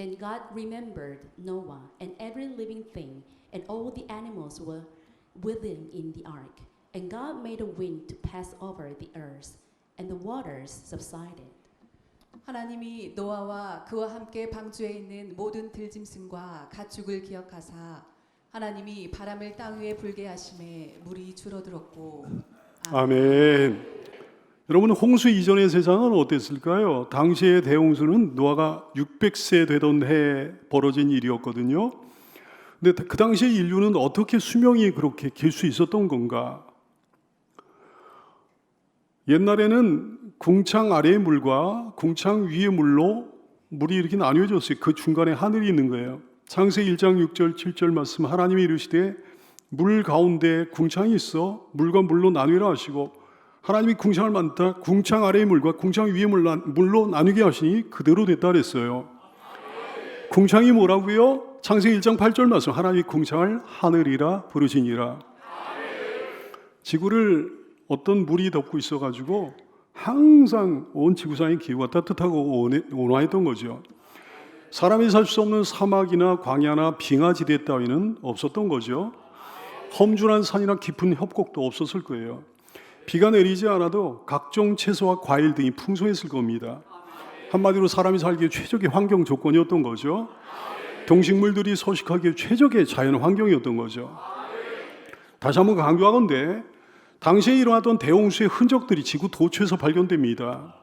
Then God remembered Noah and every living thing and all the animals were with him in the ark. And God made a wind to pass over the earth, and the waters subsided. 하나님이 노아와 그와 함께 방주에 있는 모든 들짐승과 가축을 기억하사 하나님이 바람을 땅 위에 불게 하심에 물이 줄어들었고. 아멘. 여러분, 홍수 이전의 세상은 어땠을까요? 당시의 대홍수는 노아가 600세 되던 해에 벌어진 일이었거든요. 근데 그 당시의 인류는 어떻게 수명이 그렇게 길 수 있었던 건가? 옛날에는 궁창 아래의 물과 궁창 위의 물로 물이 이렇게 나뉘어졌어요. 그 중간에 하늘이 있는 거예요. 창세기 1장 6절 7절 말씀, 하나님이 이르시되 물 가운데 궁창이 있어 물과 물로 나누라 하시고, 하나님이 궁창을 만들다 궁창 아래의 물과 궁창 위의 물로 나누게 하시니 그대로 됐다 그랬어요. 궁창이 뭐라고요? 창세기 1장 8절 말씀, 하나님이 궁창을 하늘이라 부르시니라. 지구를 어떤 물이 덮고 있어가지고 항상 온 지구상의 기후가 따뜻하고 온화했던 거죠. 사람이 살 수 없는 사막이나 광야나 빙하지대 따위는 없었던 거죠. 험준한 산이나 깊은 협곡도 없었을 거예요. 비가 내리지 않아도 각종 채소와 과일 등이 풍성했을 겁니다. 한마디로 사람이 살기에 최적의 환경 조건이었던 거죠. 동식물들이 서식하기에 최적의 자연 환경이었던 거죠. 다시 한번 강조하건대 당시에 일어났던 대홍수의 흔적들이 지구 도처에서 발견됩니다.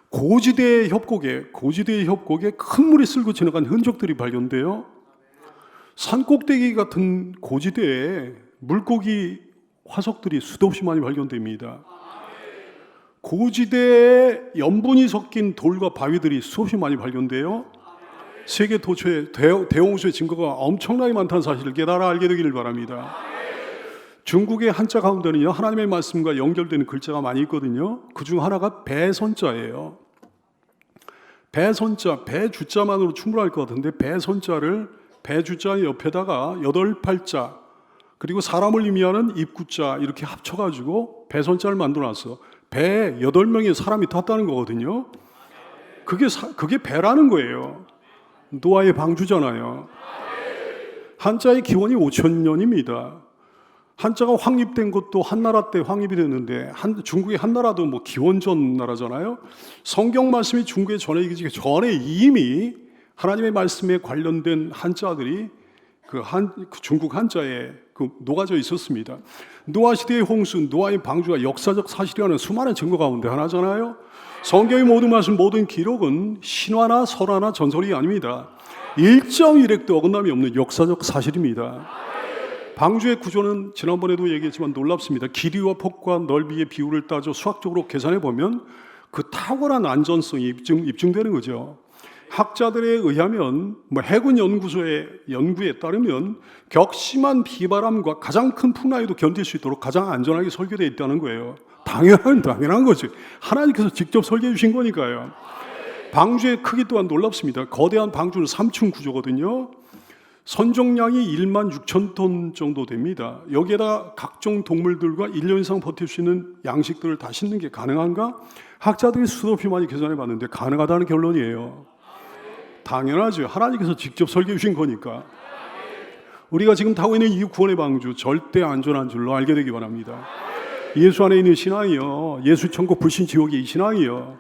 고지대의 협곡에 큰 물이 쓸고 지나간 흔적들이 발견돼요. 산꼭대기 같은 고지대에 물고기 화석들이 수도 없이 많이 발견됩니다. 고지대에 염분이 섞인 돌과 바위들이 수없이 많이 발견돼요. 세계 도처에 대홍수의 증거가 엄청나게 많다는 사실을 깨달아 알게 되기를 바랍니다. 중국의 한자 가운데는요, 하나님의 말씀과 연결되는 글자가 많이 있거든요. 그중 하나가 배선자예요. 배선자, 배주자만으로 충분할 것 같은데 배선자를 배주자 옆에다가 8팔자 그리고 사람을 의미하는 입구자 이렇게 합쳐가지고 배선자를 만들어놨어. 배에 8명의 사람이 탔다는 거거든요. 그게 배라는 거예요. 노아의 방주잖아요. 한자의 기원이 5,000년입니다. 한자가 확립된 것도 한나라 때 확립이 됐는데 중국의 한나라도 뭐 기원전 나라잖아요. 성경 말씀이 중국에 전해지기 전에 이미 하나님의 말씀에 관련된 한자들이 그 중국 한자에 녹아져 있었습니다. 노아 시대의 홍수, 노아의 방주가 역사적 사실이라는 수많은 증거 가운데 하나잖아요. 성경의 모든 말씀, 모든 기록은 신화나 설화나 전설이 아닙니다. 일정 일획도 어긋남이 없는 역사적 사실입니다. 방주의 구조는 지난번에도 얘기했지만 놀랍습니다. 길이와 폭과 넓이의 비율을 따져 수학적으로 계산해 보면 그 탁월한 안전성이 입증되는 거죠. 학자들에 의하면 해군 연구소의 연구에 따르면 격심한 비바람과 가장 큰 풍랑에도 견딜 수 있도록 가장 안전하게 설계되어 있다는 거예요. 당연한 거죠. 하나님께서 직접 설계해 주신 거니까요. 방주의 크기 또한 놀랍습니다. 거대한 방주는 3층 구조거든요. 선정량이 1만 6천 톤 정도 됩니다. 여기에다 각종 동물들과 1년 이상 버틸 수 있는 양식들을 다 심는 게 가능한가? 학자들이 수도 없이 많이 계산해 봤는데 가능하다는 결론이에요. 당연하죠. 하나님께서 직접 설계해 주신 거니까. 우리가 지금 타고 있는 이 구원의 방주 절대 안전한 줄로 알게 되기 바랍니다. 예수 안에 있는 신앙이요, 예수 천국 불신 지옥의 이 신앙이요,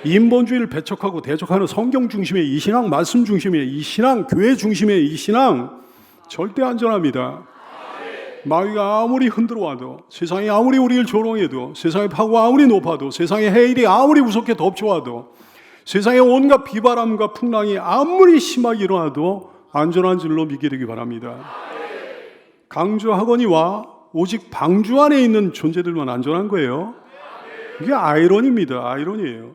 인본주의를 배척하고 대적하는 성경 중심의 이 신앙, 말씀 중심의 이 신앙, 교회 중심의 이 신앙 절대 안전합니다. 마귀가 아무리 흔들어 와도, 세상이 아무리 우리를 조롱해도, 세상의 파고가 아무리 높아도, 세상의 해일이 아무리 무섭게 덮쳐와도, 세상의 온갖 비바람과 풍랑이 아무리 심하게 일어나도 안전한 줄로 믿게 되기 바랍니다. 강조하거니와 오직 방주 안에 있는 존재들만 안전한 거예요. 이게 아이러니입니다. 아이러니예요.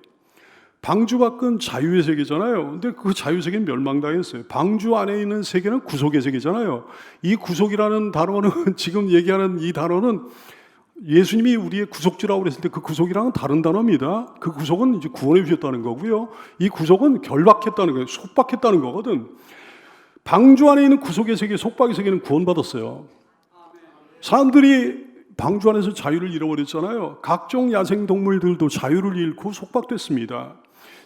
방주 밖은 자유의 세계잖아요. 근데 그 자유의 세계는 멸망당했어요. 방주 안에 있는 세계는 구속의 세계잖아요. 이 구속이라는 단어는 지금 얘기하는 이 단어는 예수님이 우리의 구속주라고 그랬을 때 그 구속이랑은 다른 단어입니다. 그 구속은 이제 구원해 주셨다는 거고요. 이 구속은 결박했다는 거예요. 속박했다는 거거든. 방주 안에 있는 구속의 세계, 속박의 세계는 구원받았어요. 사람들이 방주 안에서 자유를 잃어버렸잖아요. 각종 야생동물들도 자유를 잃고 속박됐습니다.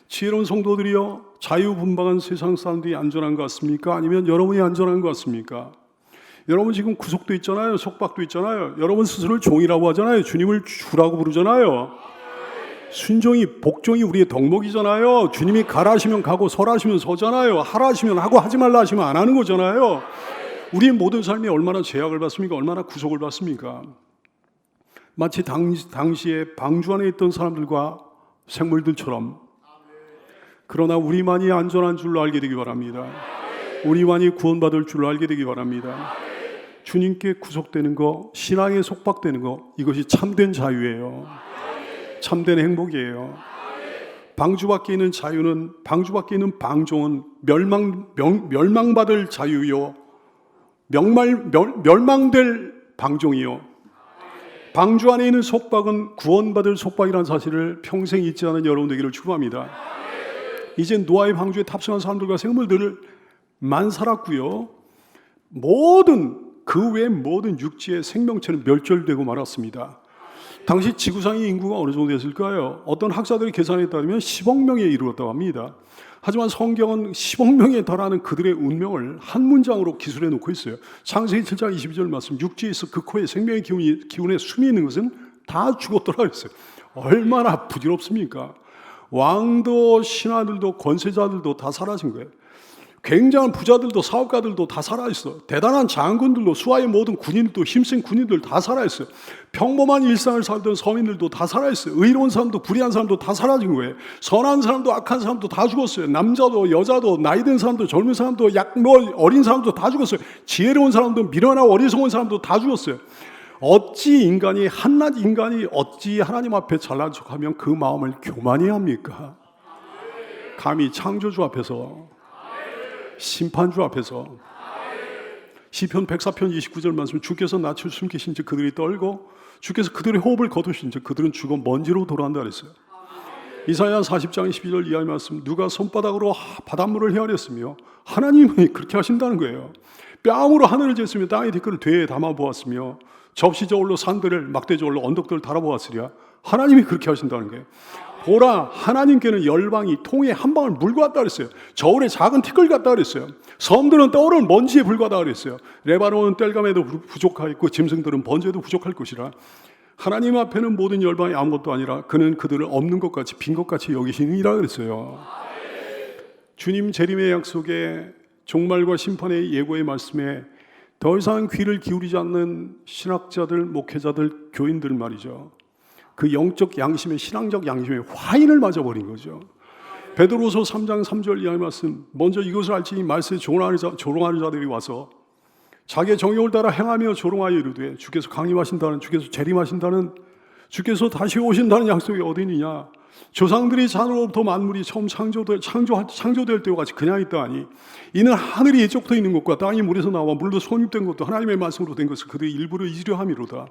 지혜로운 성도들이여, 자유분방한 세상 사람들이 안전한 것 같습니까? 아니면 여러분이 안전한 것 같습니까? 여러분 지금 구속도 있잖아요. 속박도 있잖아요. 여러분 스스로를 종이라고 하잖아요. 주님을 주라고 부르잖아요. 순종이, 복종이 우리의 덕목이잖아요. 주님이 가라 하시면 가고 서라 하시면 서잖아요. 하라 하시면 하고 하지 말라 하시면 안 하는 거잖아요. 우리의 모든 삶이 얼마나 제약을 받습니까? 얼마나 구속을 받습니까? 마치 당시에 방주 안에 있던 사람들과 생물들처럼. 그러나 우리만이 안전한 줄로 알게 되기 바랍니다. 우리만이 구원받을 줄로 알게 되기 바랍니다. 주님께 구속되는 거, 신앙에 속박되는 거, 이것이 참된 자유예요. 참된 행복이에요. 방주 밖에 있는 자유는, 방주 밖에 있는 방종은 멸망받을 자유요, 멸망될 방종이요. 방주 안에 있는 속박은 구원받을 속박이라는 사실을 평생 잊지 않은 여러분 되기를 축원합니다. 이제 노아의 방주에 탑승한 사람들과 생물들만 살았고요. 그 외 모든 육지의 생명체는 멸절되고 말았습니다. 당시 지구상의 인구가 어느 정도 됐을까요? 어떤 학자들이 계산에 따르면 10억 명에 이르렀다고 합니다. 하지만 성경은 10억 명에 달하는 그들의 운명을 한 문장으로 기술해 놓고 있어요. 창세기 7장 22절 말씀, 육지에서 그 코에 생명의 기운에 숨이 있는 것은 다 죽었더라 그랬어요. 얼마나 부질없습니까? 왕도 신하들도 권세자들도 다 사라진 거예요. 굉장한 부자들도 사업가들도 다 살아있어. 대단한 장군들도, 수하의 모든 군인들도, 힘센 군인들 다 살아있어요. 평범한 일상을 살던 서민들도 다 살아있어요. 의로운 사람도 불의한 사람도 다 사라진 거예요. 선한 사람도 악한 사람도 다 죽었어요. 남자도 여자도 나이든 사람도 젊은 사람도 어린 사람도 다 죽었어요. 지혜로운 사람도 미련하고 어리석은 사람도 다 죽었어요. 어찌 한낱 인간이 어찌 하나님 앞에 잘난 척하면 그 마음을 교만히 합니까? 감히 창조주 앞에서, 심판주 앞에서. 시편 104편 29절 말씀, 주께서 낯을 숨기신 즉 그들이 떨고 주께서 그들의 호흡을 거두신 즉 그들은 죽어 먼지로 돌아간다 그랬어요. 이사야 40장 12절 이하의 말씀, 누가 손바닥으로 바닷물을 헤아렸으며 하나님이 그렇게 하신다는 거예요. 뺨으로 하늘을 쟀으며 땅의 티끌을 되에 담아 보았으며 접시 저울로 산들을 막대 저울로 언덕들을 달아보았으랴. 하나님이 그렇게 하신다는 거예요. 보라, 하나님께는 열방이 통에 한 방울 물과 같다 그랬어요. 저울에 작은 티끌 같다 그랬어요. 섬들은 떠오르는 먼지에 불과하다 그랬어요. 레바논은 땔감에도 부족하겠고 짐승들은 번제도 부족할 것이라. 하나님 앞에는 모든 열방이 아무것도 아니라 그는 그들을 없는 것 같이 빈 것 같이 여기시느니라 그랬어요. 주님 재림의 약속에, 종말과 심판의 예고의 말씀에 더 이상 귀를 기울이지 않는 신학자들, 목회자들, 교인들 말이죠. 그 영적 양심에, 신앙적 양심에 화인을 맞아버린 거죠. 베드로서 3장 3절 이하의 말씀, 먼저 이것을 알지니 말세에 조롱하는 자들이 와서 자기의 정욕을 따라 행하며 조롱하여 이르되 주께서 강림하신다는, 주께서 재림하신다는, 주께서 다시 오신다는 약속이 어디 있느냐. 조상들이 자로부터 만물이 처음 창조될 때와 같이 그냥 있다 하니 이는 하늘이 예적부터 있는 것과 땅이 물에서 나와 물로 손입된 것도 하나님의 말씀으로 된 것을 그들이 일부러 잊으려 함이로다.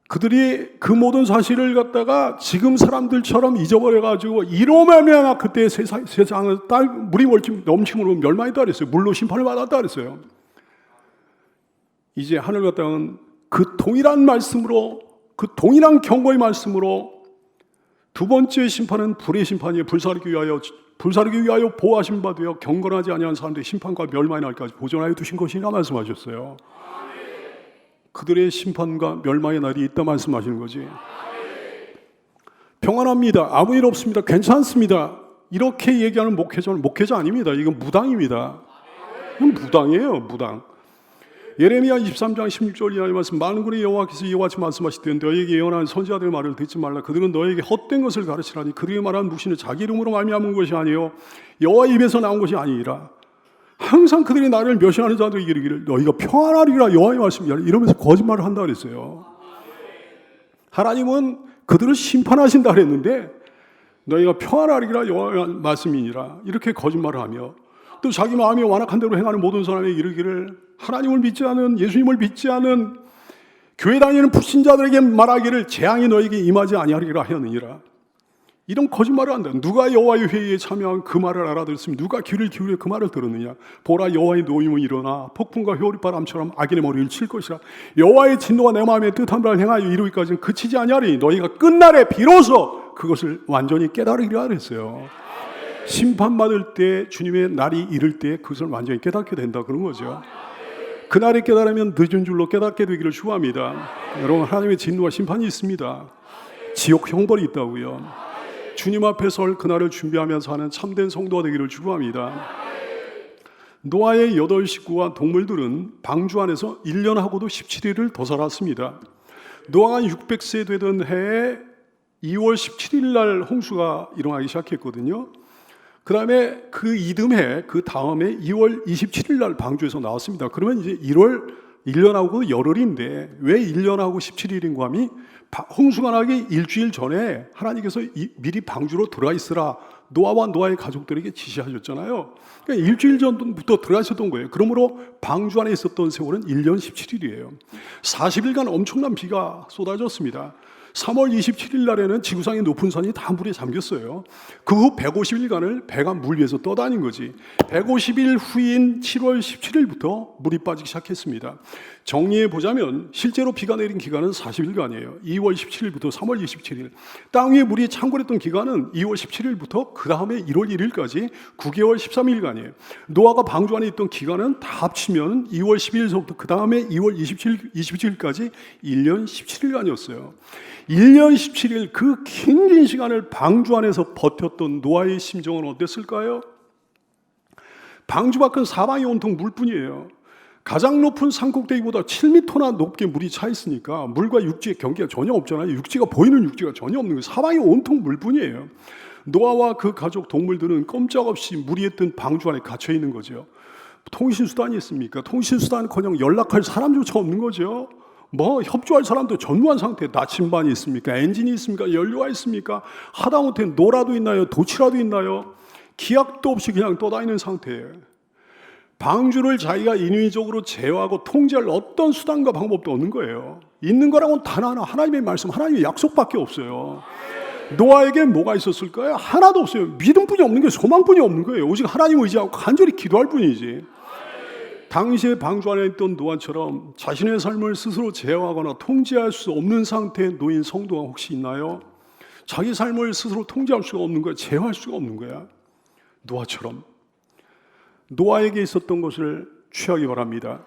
그들이 그 모든 사실을 갖다가 지금 사람들처럼 잊어버려가지고 이로 말미암아 그때 세상을 물이 넘침으로 멸망했다 그랬어요. 물로 심판을 받았다 그랬어요. 이제 하늘과 땅은 그 동일한 말씀으로, 그 동일한 경고의 말씀으로 두 번째 심판은 불의 심판이에요. 불사르기 위하여 보호하신 바 되어 경건하지 아니한 사람들의 심판과 멸망의 날까지 보존하여 두신 것이라 말씀하셨어요. 그들의 심판과 멸망의 날이 있다 말씀하시는 거지. 평안합니다. 아무 일 없습니다. 괜찮습니다. 이렇게 얘기하는 목회자는 목회자 아닙니다. 이건 무당입니다. 이건 무당이에요. 무당. 예레미야 23장 16절 이하의 말씀, 만군의 여호와께서 이와 같이 말씀하시되 너에게 예언하는 선지자들의 말을 듣지 말라. 그들은 너에게 헛된 것을 가르치라니 그들이 말하는 묵시는 자기 이름으로 말미암은 것이 아니요 여호와 입에서 나온 것이 아니니라. 항상 그들이 나를 멸시하는 자들이 이르기를 너희가 평안하리라 여호와의 말씀이라 이러면서 거짓말을 한다 그랬어요. 하나님은 그들을 심판하신다 그랬는데 너희가 평안하리라 여호와의 말씀이니라 이렇게 거짓말을 하며 또 자기 마음이 완악한 대로 행하는 모든 사람에게 이르기를 하나님을 믿지 않은, 예수님을 믿지 않은 교회 다니는 불신자들에게 말하기를 재앙이 너에게 임하지 아니하리라 하였느니라. 이런 거짓말을 한다. 누가 여호와의 회의에 참여한 그 말을 알아들었으면 누가 귀를 기울여 그 말을 들었느냐. 보라, 여호와의 노임은 일어나 폭풍과 효리바람처럼 악인의 머리를 칠 것이라. 여호와의 진노가 내 마음에 뜻한 바를 행하여 이루기까지는 그치지 아니하리니 너희가 끝날에 비로소 그것을 완전히 깨달으리라 그랬어요. 심판받을 때, 주님의 날이 이를 때 그것을 완전히 깨닫게 된다 그런 거죠. 그날에 깨달으면 늦은 줄로 깨닫게 되기를 축원합니다. 여러분, 하나님의 진노와 심판이 있습니다. 지옥 형벌이 있다고요. 주님 앞에 설 그날을 준비하면서 하는 참된 성도가 되기를 축원합니다. 노아의 8 식구와 동물들은 방주 안에서 1년하고도 17일을 더 살았습니다. 노아가 600세 되던 해에 2월 17일 날 홍수가 일어나기 시작했거든요. 그 다음에 그 이듬해, 그 다음에 2월 27일 날 방주에서 나왔습니다. 그러면 이제 1년하고 열흘인데 왜 1년하고 17일인가 하면 홍수가 나기 일주일 전에 하나님께서 미리 방주로 들어가 있으라 노아와 노아의 가족들에게 지시하셨잖아요. 그러니까 일주일 전부터 들어가 있었던 거예요. 그러므로 방주 안에 있었던 세월은 1년 17일이에요. 40일간 엄청난 비가 쏟아졌습니다. 3월 27일 날에는 지구상의 높은 산이 다 물에 잠겼어요. 그 후 150일간을 배가 물 위에서 떠다닌 거지. 150일 후인 7월 17일부터 물이 빠지기 시작했습니다. 정리해 보자면 실제로 비가 내린 기간은 40일간이에요. 2월 17일부터 3월 27일. 땅 위에 물이 창궐했던 기간은 2월 17일부터 그 다음에 1월 1일까지 9개월 13일간이에요. 노아가 방주 안에 있던 기간은 다 합치면 2월 12일서부터 그 다음에 2월 27일까지 1년 17일간이었어요. 1년 17일 그 긴 시간을 방주 안에서 버텼던 노아의 심정은 어땠을까요? 방주 밖은 사방이 온통 물뿐이에요. 가장 높은 산꼭대기보다 7m나 높게 물이 차 있으니까 물과 육지의 경계가 전혀 없잖아요. 육지가 보이는 육지가 전혀 없는 거예요. 사방이 온통 물뿐이에요. 노아와 그 가족 동물들은 꼼짝없이 물이 뜬 방주 안에 갇혀 있는 거죠. 통신수단이 있습니까? 통신수단은커녕 연락할 사람조차 없는 거죠. 뭐 협조할 사람도 전무한 상태. 나침반이 있습니까? 엔진이 있습니까? 연료가 있습니까? 하다못해 노라도 있나요? 도치라도 있나요? 기약도 없이 그냥 떠다니는 상태예요. 방주를 자기가 인위적으로 제어하고 통제할 어떤 수단과 방법도 없는 거예요. 있는 거라고는 단 하나, 하나님의 말씀, 하나님의 약속밖에 없어요. 노아에게 뭐가 있었을까요? 하나도 없어요. 믿음뿐이 없는 거예요. 소망뿐이 없는 거예요. 오직 하나님 의지하고 간절히 기도할 뿐이지. 당시에 방주 안에 있던 노아처럼 자신의 삶을 스스로 제어하거나 통제할 수 없는 상태에 놓인 성도가 혹시 있나요? 자기 삶을 스스로 통제할 수가 없는 거야. 제어할 수가 없는 거야. 노아처럼. 노아에게 있었던 것을 취하기 바랍니다.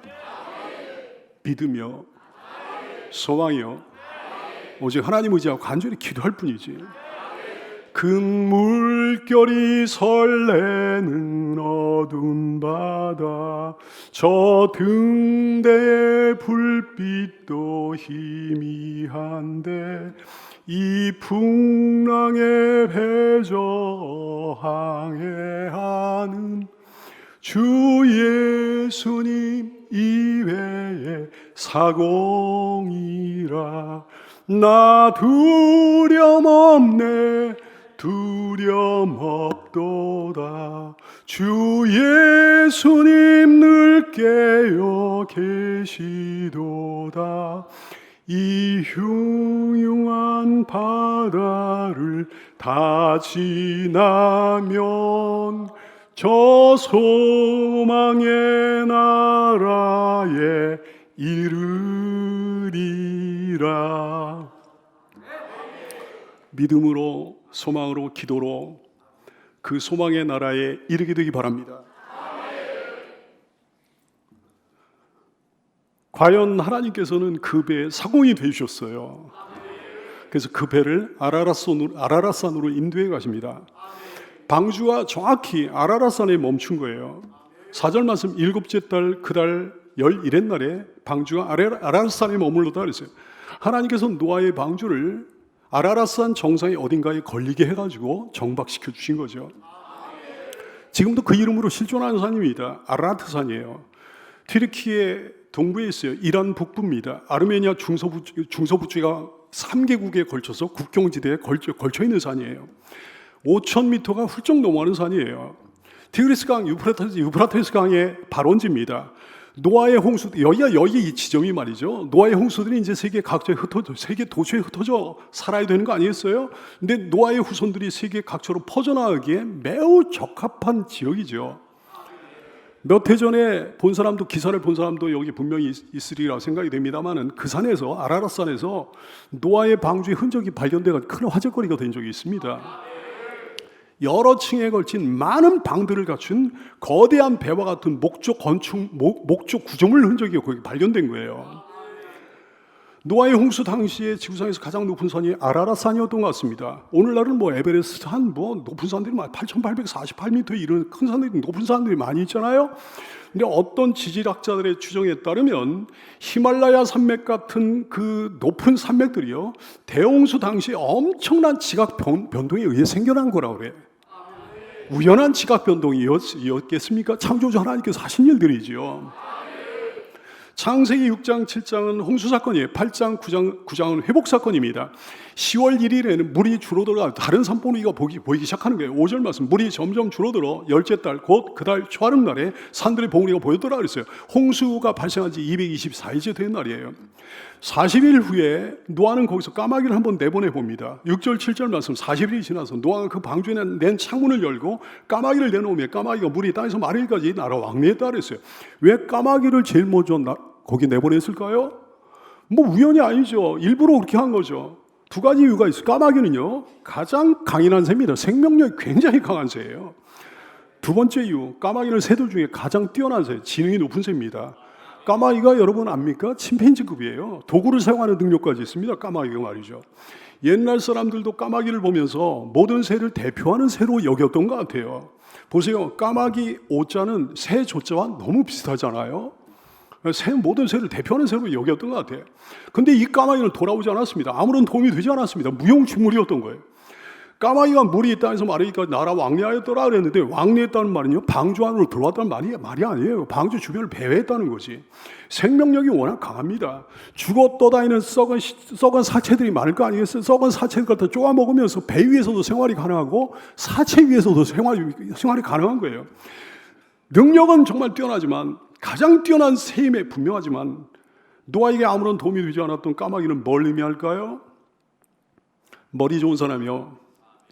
믿으며 소망이요. 오직 하나님 의지하고 간절히 기도할 뿐이지. 큰 물결이 설레는 어두운 바다 저 등대의 불빛도 희미한데 이 풍랑에 배저 항해하는 주 예수님 이외에 사공이라 나 두려움 없네 두려움 없도다 주 예수님 늘 깨어 계시도다 이 흉흉한 바다를 다 지나면 저 소망의 나라에 이르리라. 믿음으로 소망으로 기도로 그 소망의 나라에 이르게 되기 바랍니다. 과연 하나님께서는 그 배에 사공이 되셨어요. 그래서 그 배를 아라랏산으로 인도해 가십니다. 방주가 정확히 아라랏산에 멈춘 거예요. 4절 말씀 7째 달 그달 11의 날에 방주가 아라랏산에 머물렀다 그랬어요. 하나님께서 노아의 방주를 아라랏산 정상의 어딘가에 걸리게 해가지고 정박시켜 주신 거죠. 지금도 그 이름으로 실존하는 산입니다. 아라라트산이에요. 튀르키예 동부에 있어요. 이란 북부입니다. 아르메니아 중서부 쪽가 3개국에 걸쳐서 국경지대에 걸쳐 있는 산이에요. 5,000m가 훌쩍 넘어가는 산이에요. 티그리스 강, 유프라테스 강의 발원지입니다. 노아의 홍수, 여기 이 지점이 말이죠. 노아의 홍수들이 이제 세계 각처에 세계 도처에 흩어져 살아야 되는 거 아니겠어요? 근데 노아의 후손들이 세계 각처로 퍼져나가기에 매우 적합한 지역이죠. 몇 해 전에 본 사람도 기사를 본 사람도 여기 분명히 있으리라 생각이 됩니다만은 그 산에서 아라랏 산에서 노아의 방주의 흔적이 발견돼서 큰 화제거리가 된 적이 있습니다. 여러 층에 걸친 많은 방들을 갖춘 거대한 배와 같은 목조 구조물 흔적이 거기 발견된 거예요. 노아의 홍수 당시에 지구상에서 가장 높은 산이 아라랏 산이었던 것 같습니다. 오늘날은 뭐 에베레스트 한 높은 산들이 8,848m 이런 큰 산들이 높은 산들이 많이 있잖아요. 근데 어떤 지질학자들의 추정에 따르면 히말라야 산맥 같은 그 높은 산맥들이요 대홍수 당시에 엄청난 지각 변동에 의해 생겨난 거라고 그래요. 우연한 지각 변동이었겠습니까? 창조주 하나님께서 하신 일들이지요. 창세기 6장 7장은 홍수 사건이에요. 8장 9장은 회복 사건입니다. 10월 1일에는 물이 줄어들어 다른 산봉우리가 보이기 시작하는 거예요. 5절 말씀, 물이 점점 줄어들어 열째 달 곧 그 달 초하룻 날에 산들의 봉우리가 보였더라 그랬어요. 홍수가 발생한 지 224일째 된 날이에요. 40일 후에 노아는 거기서 까마귀를 한번 내보내 봅니다. 6절 7절 말씀, 40일이 지나서 노아가 그 방주에 낸 창문을 열고 까마귀를 내놓으며 까마귀가 물이 땅에서 마르기까지 날아 왕래했다 그랬어요. 왜 까마귀를 제일 먼저 거기 내보냈을까요? 뭐 우연이 아니죠. 일부러 그렇게 한 거죠. 두 가지 이유가 있어요. 까마귀는요 가장 강인한 새입니다. 생명력이 굉장히 강한 새예요. 두 번째 이유, 까마귀는 새들 중에 가장 뛰어난 새, 지능이 높은 새입니다. 까마귀가 여러분 압니까? 침팬지급이에요. 도구를 사용하는 능력까지 있습니다. 까마귀가 말이죠. 옛날 사람들도 까마귀를 보면서 모든 새를 대표하는 새로 여겼던 것 같아요. 보세요. 까마귀 오자는 새 조자와 너무 비슷하잖아요. 모든 새를 대표하는 새로 여겼던 것 같아요. 근데 이 까마귀는 돌아오지 않았습니다. 아무런 도움이 되지 않았습니다. 무용지물이었던 거예요. 까마귀가 물이 땅에서 마르니까 나라 왕래하였더라 그랬는데 왕래했다는 말은요 방주 안으로 들어왔다는 말이 아니에요. 방주 주변을 배회했다는 거지. 생명력이 워낙 강합니다. 죽어 떠다니는 썩은 사체들이 많을 거 아니겠어요? 썩은 사체들 갖다 쪼아 먹으면서 배 위에서도 생활이 가능하고 사체 위에서도 생활이 가능한 거예요. 능력은 정말 뛰어나지만 가장 뛰어난 새임에 분명하지만 노아에게 아무런 도움이 되지 않았던 까마귀는 뭘 의미할까요? 머리 좋은 사람이요,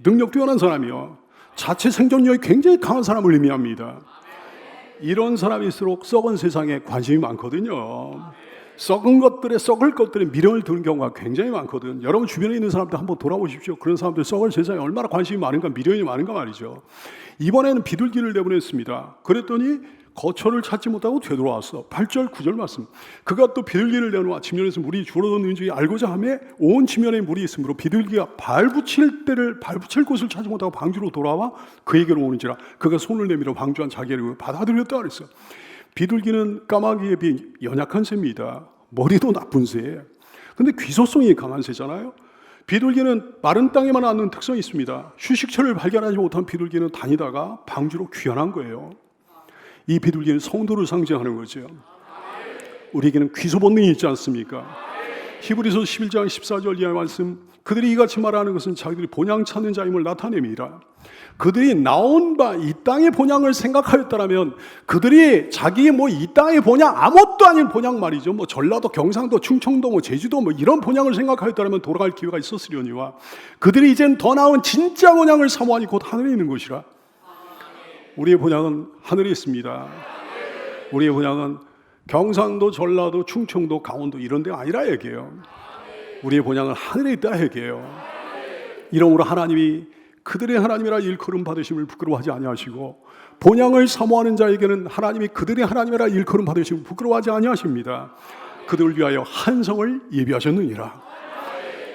능력 뛰어난 사람이요, 자체 생존력이 굉장히 강한 사람을 의미합니다. 이런 사람일수록 썩은 세상에 관심이 많거든요. 썩을 것들에 미련을 두는 경우가 굉장히 많거든. 여러분 주변에 있는 사람들 한번 돌아보십시오. 그런 사람들 썩을 세상에 얼마나 관심이 많은가, 미련이 많은가 말이죠. 이번에는 비둘기를 내보냈습니다. 그랬더니 거처를 찾지 못하고 되돌아왔어. 8절 9절 말씀. 그가 또 비둘기를 내놓아 지면에서 물이 줄어드는 줄 알고자 하며 온 지면에 물이 있으므로 비둘기가 발붙일 곳을 찾지 못하고 방주로 돌아와 그에게로 오는지라 그가 손을 내밀어 방주 안 자기를 받아들였다 그랬어. 비둘기는 까마귀에 비해 연약한 새입니다. 머리도 나쁜 새예요. 근데 귀소성이 강한 새잖아요. 비둘기는 마른 땅에만 앉는 특성이 있습니다. 휴식처를 발견하지 못한 비둘기는 다니다가 방주로 귀환한 거예요. 이 비둘기는 성도를 상징하는 거죠. 우리에게는 귀소 본능이 있지 않습니까? 히브리서 11장 14절 이하의 말씀, 그들이 이같이 말하는 것은 자기들이 본향 찾는 자임을 나타냄이라. 그들이 나온 바 이 땅의 본향을 생각하였다라면 그들이 자기의 이 땅의 본향, 아무것도 아닌 본향 말이죠. 전라도, 경상도, 충청도, 제주도 이런 본향을 생각하였다라면 돌아갈 기회가 있었으려니와 그들이 이젠 더 나은 진짜 본향을 사모하니 곧 하늘에 있는 것이라. 우리의 본향은 하늘에 있습니다. 우리의 본향은 경상도, 전라도, 충청도, 강원도 이런 데가 아니라 얘기해요. 우리의 본향은 하늘에 있다 얘기해요. 이러므로 하나님이 그들의 하나님이라 일컬음 받으심을 부끄러워하지 아니하시고 본향을 사모하는 자에게는 하나님이 그들의 하나님이라 일컬음 받으심을 부끄러워하지 아니하십니다. 그들을 위하여 한 성을 예비하셨느니라.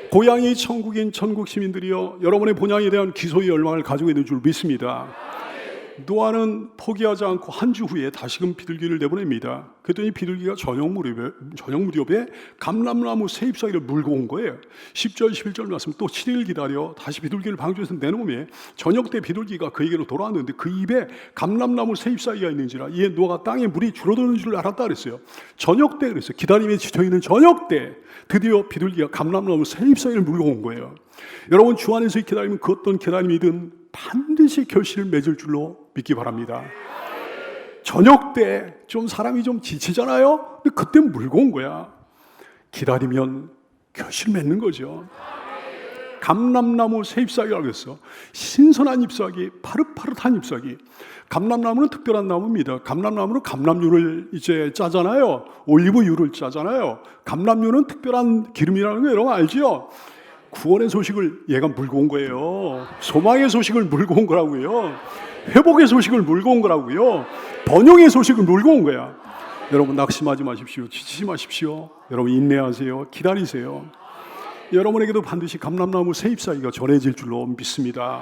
고향이 천국인 천국 시민들이여, 여러분의 본향에 대한 기소의 열망을 가지고 있는 줄 믿습니다. 노아는 포기하지 않고 한 주 후에 다시금 비둘기를 내보냅니다. 그랬더니 비둘기가 저녁 무렵에 감람나무 새 잎사귀를 물고 온 거예요. 10절 11절 말씀, 또 7일 기다려 다시 비둘기를 방주에서 내놓으며 저녁 때 비둘기가 그에게로 돌아왔는데 그 입에 감람나무 새 잎사귀가 있는지라 이에 노아가 땅에 물이 줄어드는 줄 알았다 그랬어요. 저녁 때 그랬어요. 기다림에 지쳐있는 저녁 때 드디어 비둘기가 감람나무 새 잎사귀를 물고 온 거예요. 여러분 주 안에서의 기다림은 그 어떤 기다림이든 반드시 결실을 맺을 줄로 믿기 바랍니다. 저녁 때 좀 사람이 좀 지치잖아요. 근데 그때 물고 온 거야. 기다리면 결실 맺는 거죠. 감람나무 새 잎사귀라고 했어. 신선한 잎사귀, 파릇파릇한 잎사귀. 감람나무는 특별한 나무입니다. 감람나무는 감람유를 이제 짜잖아요. 올리브유를 짜잖아요. 감람유는 특별한 기름이라는 거 여러분 알죠? 구원의 소식을 얘가 물고 온 거예요. 소망의 소식을 물고 온 거라고요. 회복의 소식을 물고 온 거라고요. 번영의 소식을 물고 온 거야. 여러분 낙심하지 마십시오. 지치지 마십시오. 여러분 인내하세요. 기다리세요. 여러분에게도 반드시 감람나무 새 잎사귀가 전해질 줄로 믿습니다.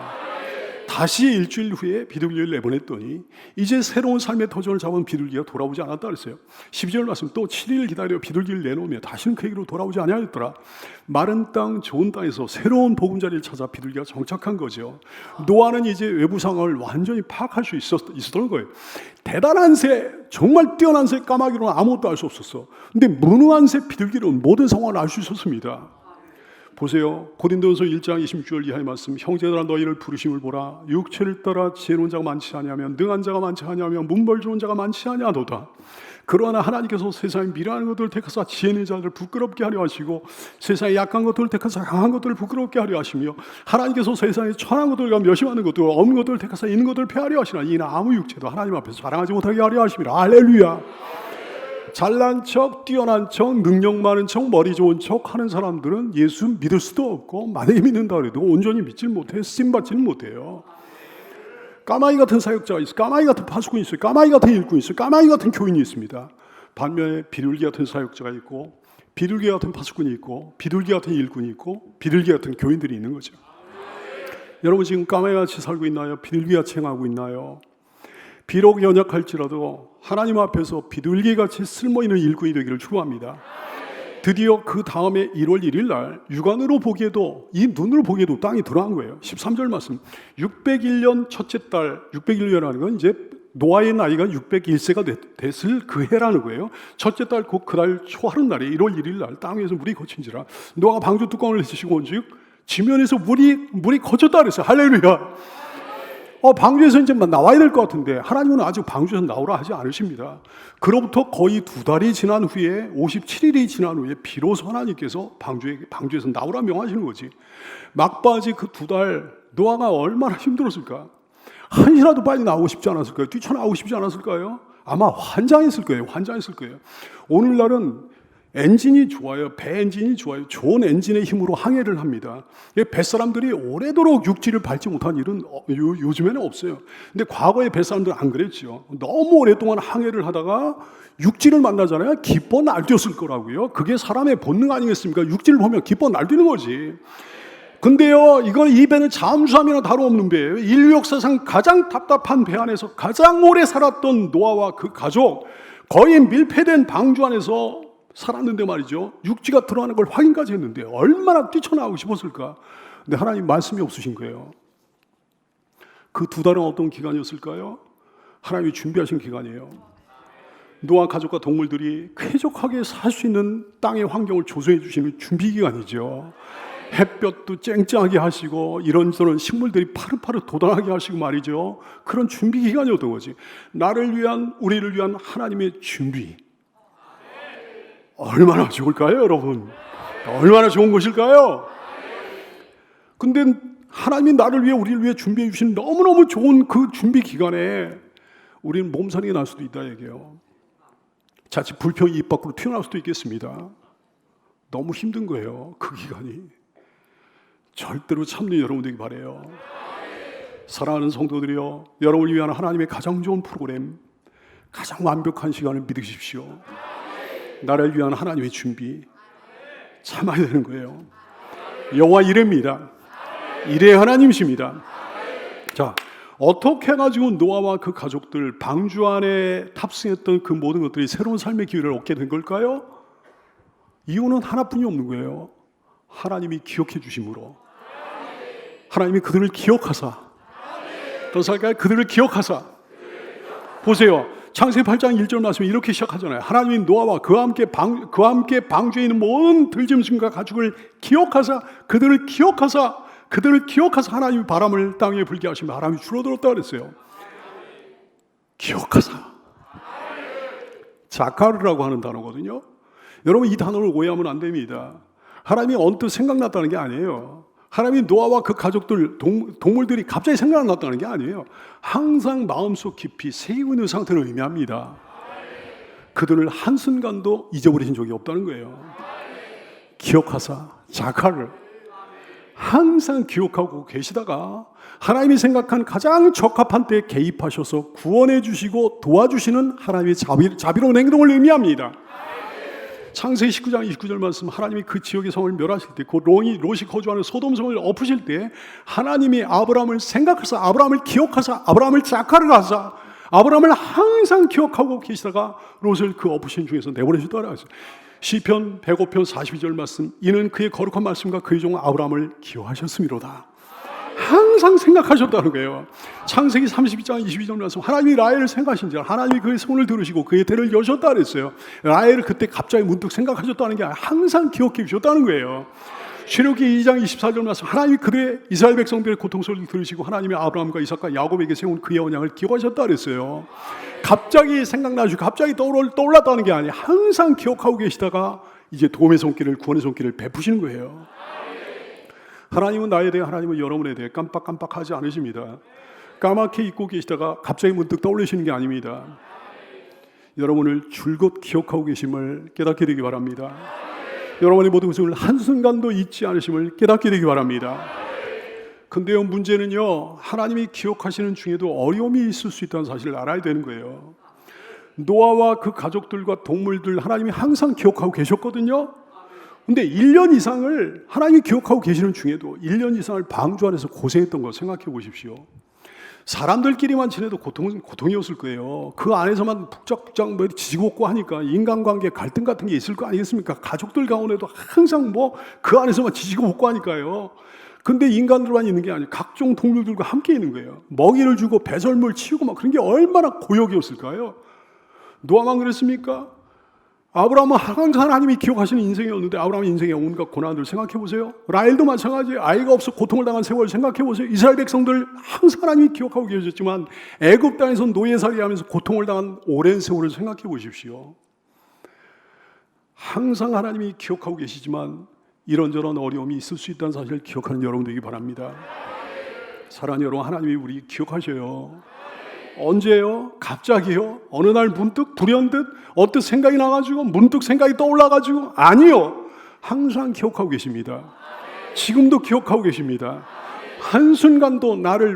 다시 일주일 후에 비둘기를 내보냈더니 이제 새로운 삶의 터전을 잡은 비둘기가 돌아오지 않았다 그랬어요. 12절 말씀 또 7일 기다려 비둘기를 내놓으며 다시는 그에게로 돌아오지 아니하였더라. 마른 땅 좋은 땅에서 새로운 보금자리를 찾아 비둘기가 정착한 거죠. 노아는 이제 외부 상황을 완전히 파악할 수 있었던 거예요. 대단한 새, 정말 뛰어난 새 까마귀로는 아무것도 알 수 없었어. 근데 무능한 새 비둘기로는 모든 상황을 알 수 있었습니다. 보세요. 고린도전서 1장 26절 이하의 말씀. 형제들아 너희를 부르심을 보라. 육체를 따라 지혜로운 자가 많지 아니하며 능한 자가 많지 아니하며 문벌 좋은 자가 많지 아니하도다. 그러나 하나님께서 세상에 미련한 것들을 택하사 지혜 있는 자들을 부끄럽게 하려 하시고 세상에 약한 것들을 택하사 강한 것들을 부끄럽게 하려 하시며 하나님께서 세상에 천한 것들과 멸시하는 것들 없는 것들을 택하사 있는 것들을 폐하려 하시나 이는 아무 육체도 하나님 앞에서 자랑하지 못하게 하려 하심이라. 할렐루야. 잘난 척, 뛰어난 척, 능력 많은 척, 머리 좋은 척 하는 사람들은 예수 믿을 수도 없고 만약에 믿는다 그래도 온전히 믿지 못해 쓰임받지는 못해요. 까마귀 같은 사역자가 있어요. 까마귀 같은 파수꾼이 있어요. 까마귀 같은 일꾼이 있어요. 까마귀 같은 교인이 있습니다. 반면에 비둘기 같은 사역자가 있고 비둘기 같은 파수꾼이 있고 비둘기 같은 일꾼이 있고 비둘기 같은 교인들이 있는 거죠. 여러분 지금 까마귀같이 살고 있나요? 비둘기같이 행하고 있나요? 비록 연약할지라도 하나님 앞에서 비둘기같이 쓸모있는 일꾼이 되기를 축원합니다. 드디어 그 다음에 1월 1일 날 육안으로 보기에도 이 눈으로 보기에도 땅이 드러난 거예요. 13절 말씀. 601년 첫째 달 601년이라는 건 이제 노아의 나이가 601세가 됐을 그 해라는 거예요. 첫째 달 곧 그달 초하룻 날에 1월 1일 날 땅 위에서 물이 거친지라 노아가 방주 뚜껑을 내시고 온즉 지면에서 물이 거쳤다 그랬어요. 할렐루야. 방주에서 이제 나와야 될 것 같은데 하나님은 아직 방주에서 나오라 하지 않으십니다. 그로부터 거의 2달이 지난 후에 57일이 지난 후에 비로소 하나님께서 방주에서 나오라 명하시는 거지. 막바지 그 2달 노아가 얼마나 힘들었을까? 한시라도 빨리 나오고 싶지 않았을까요? 뛰쳐나오고 싶지 않았을까요? 아마 환장했을 거예요. 오늘날은 엔진이 좋아요. 배 엔진이 좋아요. 좋은 엔진의 힘으로 항해를 합니다. 뱃사람들이 오래도록 육지를 밟지 못한 일은 요즘에는 없어요. 근데 과거에 뱃사람들은 안 그랬죠. 너무 오랫동안 항해를 하다가 육지를 만나잖아요. 기뻐 날뛰었을 거라고요. 그게 사람의 본능 아니겠습니까? 육지를 보면 기뻐 날뛰는 거지. 근데요, 이 배는 잠수함이나 다름없는 배예요. 인류 역사상 가장 답답한 배 안에서 가장 오래 살았던 노아와 그 가족, 거의 밀폐된 방주 안에서 살았는데 말이죠. 육지가 드러나는 걸 확인까지 했는데 얼마나 뛰쳐나오고 싶었을까. 근데 하나님 말씀이 없으신 거예요. 그 2달은 어떤 기간이었을까요? 하나님이 준비하신 기간이에요. 노아 가족과 동물들이 쾌적하게 살 수 있는 땅의 환경을 조성해 주시는 준비 기간이죠. 햇볕도 쨍쨍하게 하시고 이런저런 식물들이 파릇파릇 돋아나게 하시고 말이죠. 그런 준비 기간이었던 거지. 나를 위한, 우리를 위한 하나님의 준비. 얼마나 좋을까요, 여러분? 얼마나 좋은 것일까요? 근데 하나님이 나를 위해, 우리를 위해 준비해 주신 너무너무 좋은 그 준비 기간에 우리는 몸살이 날 수도 있다 얘기해요. 자칫 불평이 입 밖으로 튀어나올 수도 있겠습니다. 너무 힘든 거예요, 그 기간이. 절대로 참는 여러분 되기 바라요. 사랑하는 성도들이여, 여러분을 위한 하나님의 가장 좋은 프로그램, 가장 완벽한 시간을 믿으십시오. 나를 위한 하나님의 준비 참아야 되는 거예요. 여호와 이레입니다. 이레 하나님이십니다. 자, 어떻게 해가지고 노아와 그 가족들 방주 안에 탑승했던 그 모든 것들이 새로운 삶의 기회를 얻게 된 걸까요? 이유는 하나뿐이 없는 거예요. 하나님이 기억해 주심으로. 하나님이 그들을 기억하사. 더 살까요? 그들을 기억하사. 보세요. 창세기 8장 1절 말씀이 이렇게 시작하잖아요. 하나님이 노아와 그와 함께 방주에 있는 모든 들짐승과 가축을 기억하사 그들을 기억하사 하나님이 바람을 땅 위에 불게 하시며 바람이 줄어들었다 그랬어요. 기억하사. 자카르라고 하는 단어거든요. 여러분 이 단어를 오해하면 안 됩니다. 하나님이 언뜻 생각났다는 게 아니에요. 하나님이 노아와 그 가족들, 동물들이 갑자기 생각났다는 게 아니에요. 항상 마음속 깊이 새기고 있는 상태를 의미합니다. 그들을 한순간도 잊어버리신 적이 없다는 거예요. 기억하사 자카를 항상 기억하고 계시다가 하나님이 생각한 가장 적합한 때에 개입하셔서 구원해 주시고 도와주시는 하나님의 자비로운 행동을 의미합니다. 창세기 19장 29절 말씀, 하나님이 그 지역의 성을 멸하실 때, 그 롯이 거주하는 소돔성을 엎으실 때 하나님이 아브라함을 생각하사, 아브라함을 기억하사, 아브라함을 자카를 하사, 아브라함을 항상 기억하고 계시다가 롯을 그 엎으신 중에서 내보내셨다고 했어요. 시편 105편 42절 말씀, 이는 그의 거룩한 말씀과 그의 종 아브라함을 기억하셨음이로다. 항상 생각하셨다는 거예요. 창세기 32장 22절 말씀, 하나님이 라헬을 생각하신 줄, 하나님이 그의 손을 들으시고 그의 대를 여셨다 그랬어요. 라헬을 그때 갑자기 문득 생각하셨다는 게 아니라 항상 기억해 주셨다는 거예요. 출애굽기 2장 24절 말씀, 하나님이 그들의 이스라엘 백성들의 고통 소리를 들으시고 하나님이 아브라함과 이삭과 야곱에게 세운 그의 언약을 기억하셨다 그랬어요. 갑자기 생각나시고 갑자기 떠올랐다는 게 아니에요. 항상 기억하고 계시다가 이제 도움의 손길을, 구원의 손길을 베푸시는 거예요. 하나님은 나에 대해, 하나님은 여러분에 대해 깜빡깜빡하지 않으십니다. 까맣게 잊고 계시다가 갑자기 문득 떠올리시는 게 아닙니다. 여러분을 줄곧 기억하고 계심을 깨닫게 되기 바랍니다. 여러분의 모든 것을 한순간도 잊지 않으심을 깨닫게 되기 바랍니다. 근데요, 문제는요, 하나님이 기억하시는 중에도 어려움이 있을 수 있다는 사실을 알아야 되는 거예요. 노아와 그 가족들과 동물들 하나님이 항상 기억하고 계셨거든요. 근데 1년 이상을 하나님이 기억하고 계시는 중에도 1년 이상을 방주 안에서 고생했던 거 생각해 보십시오. 사람들끼리만 지내도 고통이었을 거예요. 그 안에서만 북적북적 뭐 지지고 없고 하니까 인간관계 갈등 같은 게 있을 거 아니겠습니까? 가족들 가운데도 항상 뭐 그 안에서만 지지고 없고 하니까요. 근데 인간들만 있는 게 아니에요. 각종 동물들과 함께 있는 거예요. 먹이를 주고 배설물 치우고 막 그런 게 얼마나 고역이었을까요? 노아만 그랬습니까? 아브라함은 항상 하나님이 기억하시는 인생이었는데 아브라함의 인생의 온갖 고난을 생각해 보세요. 라헬도 마찬가지예요. 아이가 없어 고통을 당한 세월 생각해 보세요. 이스라엘 백성들 항상 하나님이 기억하고 계셨지만 애굽 땅에서 노예살이하면서 고통을 당한 오랜 세월을 생각해 보십시오. 항상 하나님이 기억하고 계시지만 이런저런 어려움이 있을 수 있다는 사실을 기억하는 여러분 되기 바랍니다. 사랑하는 여러분, 하나님이 우리 기억하셔요. 언제요? 갑자기요? 어느 날 문득 불현듯 어떤 생각이 나가지고 문득 생각이 떠올라가지고? 아니요. 항상 기억하고 계십니다. 지금도 기억하고 계십니다. 한순간도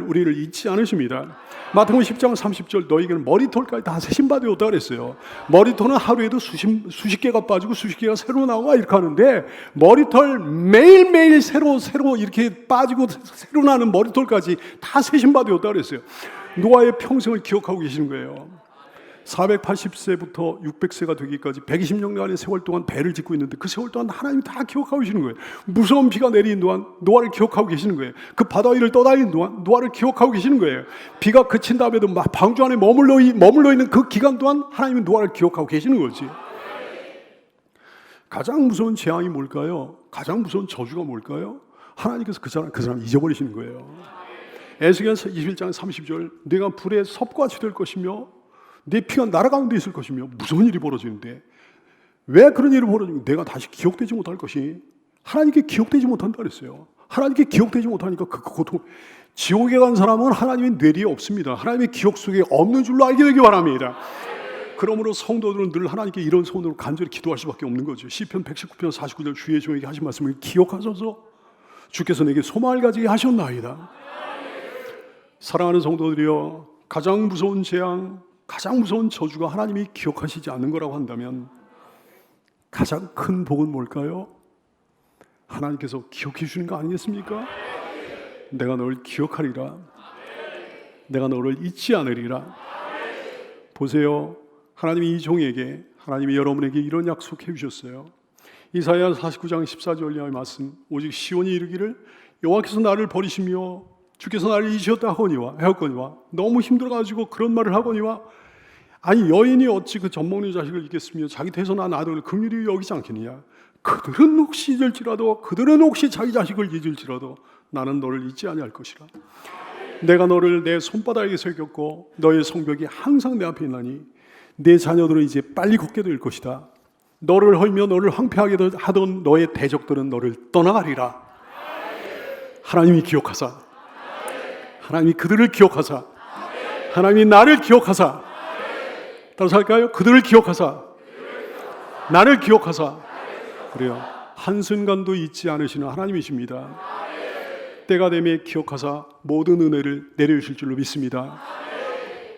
우리를 잊지 않으십니다. 마태복음 10장 30절, 너희에게는 머리털까지 다 세심받아 줬다 그랬어요. 머리털은 하루에도 수십 개가 빠지고 수십 개가 새로 나와 이렇게 하는데 머리털 매일매일 새로 이렇게 빠지고 새로 나는 머리털까지 다 세심받아 줬다 그랬어요. 노아의 평생을 기억하고 계시는 거예요. 480세부터 600세가 되기까지 120년간의 세월 동안 배를 짓고 있는데 그 세월 동안 하나님이 다 기억하고 계시는 거예요. 무서운 비가 내리는 동안 노아를 기억하고 계시는 거예요. 그 바다 위를 떠다니는 동안 노아를 기억하고 계시는 거예요. 비가 그친 다음에도 막 방주 안에 머물러 있는 그 기간 동안 하나님은 노아를 기억하고 계시는 거지. 가장 무서운 재앙이 뭘까요? 가장 무서운 저주가 뭘까요? 하나님께서 그 사람 잊어버리시는 거예요. 에스겔서 21장 30절, 내가 불에 섭같이 될 것이며 내 피가 나라가운데 있을 것이며 무서운 일이 벌어지는데 왜 그런 일이 벌어지고 내가 다시 기억되지 못할 것이 하나님께 기억되지 못한다 그랬어요. 하나님께 기억되지 못하니까 그 고통. 지옥에 간 사람은 하나님의 뇌리에 없습니다. 하나님의 기억 속에 없는 줄로 알게 되기 바랍니다. 그러므로 성도들은 늘 하나님께 이런 소원으로 간절히 기도할 수밖에 없는 거죠. 시편 119편 49절, 주의 종에게 하신 말씀을 기억하소서. 주께서 내게 소망을 가지게 하셨나이다. 사랑하는 성도들이여, 가장 무서운 재앙, 가장 무서운 저주가 하나님이 기억하시지 않는 거라고 한다면 가장 큰 복은 뭘까요? 하나님께서 기억해 주시는 거 아니겠습니까? 내가 너를 기억하리라. 내가 너를 잊지 않으리라. 보세요. 하나님이 이 종에게, 하나님이 여러분에게 이런 약속해 주셨어요. 이사야 49장 14절의 말씀, 오직 시온이 이르기를 여호와께서 나를 버리시며 주께서 나를 잊으셨다 하거니와 너무 힘들어가지고 그런 말을 하거니와 아니 여인이 어찌 그 젖먹는 자식을 잊겠으며 자기 태서 난 아들을 긍휼히 여기지 않겠느냐. 그들은 혹시 잊을지라도, 그들은 혹시 자기 자식을 잊을지라도 나는 너를 잊지 아니할 것이라. 내가 너를 내 손바닥에 새겼고 너의 성벽이 항상 내 앞에 있나니 내 자녀들은 이제 빨리 걷게 될 것이다. 너를 헐며 너를 황폐하게 하던 너의 대적들은 너를 떠나가리라. 하나님이 기억하사, 하나님이 그들을 기억하사, 하나님이 나를 기억하사, 따라서 할까요? 그들을 기억하사, 나를 기억하사. 그래요. 한순간도 잊지 않으시는 하나님이십니다. 때가 되매 기억하사 모든 은혜를 내려주실 줄로 믿습니다.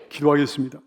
기도하겠습니다.